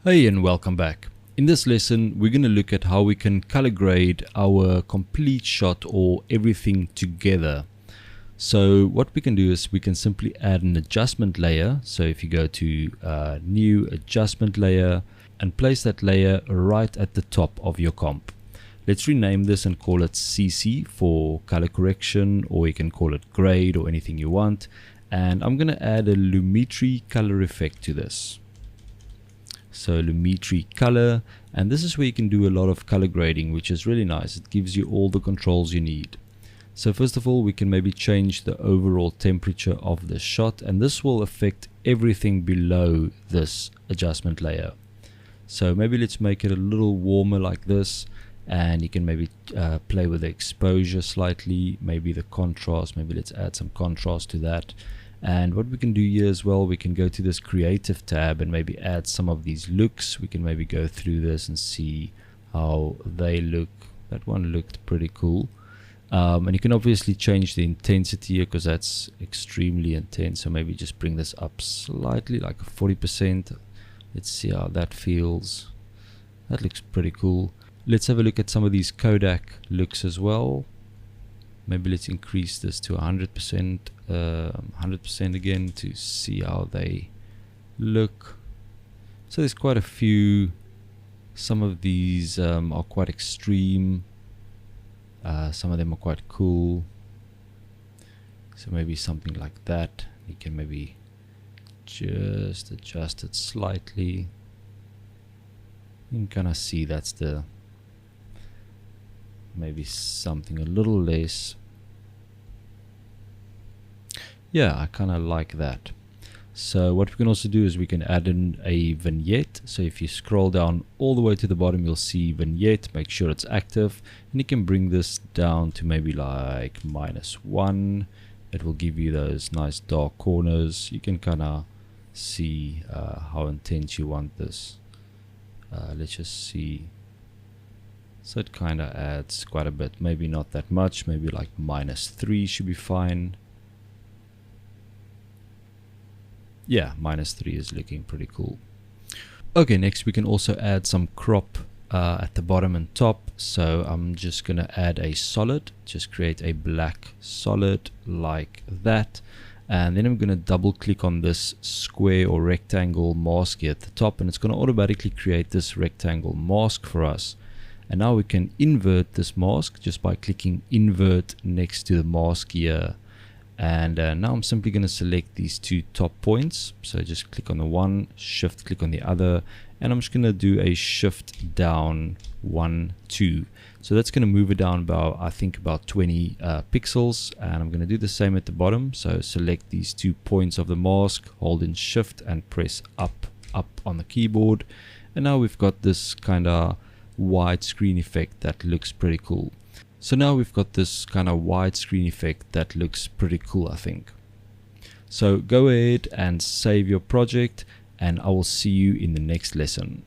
Hey and welcome back. In this lesson we're going to look at how we can color grade our complete shot or everything together. So what we can do is we can simply add an adjustment layer. So if you go to new adjustment layer and place that layer right at the top of your comp. Let's rename this and call it CC for color correction, or you can call it grade or anything you want. And I'm going to add a Lumetri color effect to this. So Lumetri color, and this is where you can do a lot of color grading, which is really nice. It gives you all the controls you need. So first of all, we can maybe change the overall temperature of the shot, and this will affect everything below this adjustment layer. So maybe let's make it a little warmer like this, and you can maybe play with the exposure slightly, maybe the contrast, maybe let's add some contrast to that. And what we can do here as well, we can go to this creative tab and maybe add some of these looks. We can maybe go through this and see how they look. That one looked pretty cool. And you can obviously change the intensity here because that's extremely intense. So maybe just bring this up slightly, like 40%. Let's see how that feels. That looks pretty cool. Let's have a look at some of these Kodak looks as well. Maybe let's increase this to 100%, 100% again to see how they look. So there's quite a few. Some of these are quite extreme. Some of them are quite cool. So maybe something like that. You can maybe just adjust it slightly. You can kind of see that's the maybe something a little less. Yeah, I kind of like that. So what we can also do is we can add in a vignette. So if you scroll down all the way to the bottom, you'll see vignette. Make sure it's active, and you can bring this down to maybe like -1. It will give you those nice dark corners. You can kind of see how intense you want this. Let's just see. So it kind of adds quite a bit, maybe not that much, maybe like -3 should be fine. Yeah, -3 is looking pretty cool. Okay, next we can also add some crop at the bottom and top. So I'm just going to add a solid, just create a black solid like that. And then I'm going to double click on this square or rectangle mask here at the top, and it's going to automatically create this rectangle mask for us. And now we can invert this mask just by clicking invert next to the mask here. And now I'm simply going to select these two top points. So just click on the one, shift click on the other, and I'm just going to do a shift down 1, 2. So that's going to move it down about, I think, about 20 pixels. And I'm going to do the same at the bottom. So select these 2 points of the mask, hold in shift and press up on the keyboard. And now we've got this kind of widescreen effect that looks pretty cool. So now we've got this kind of widescreen effect that looks pretty cool, I think. So go ahead and save your project, and I will see you in the next lesson.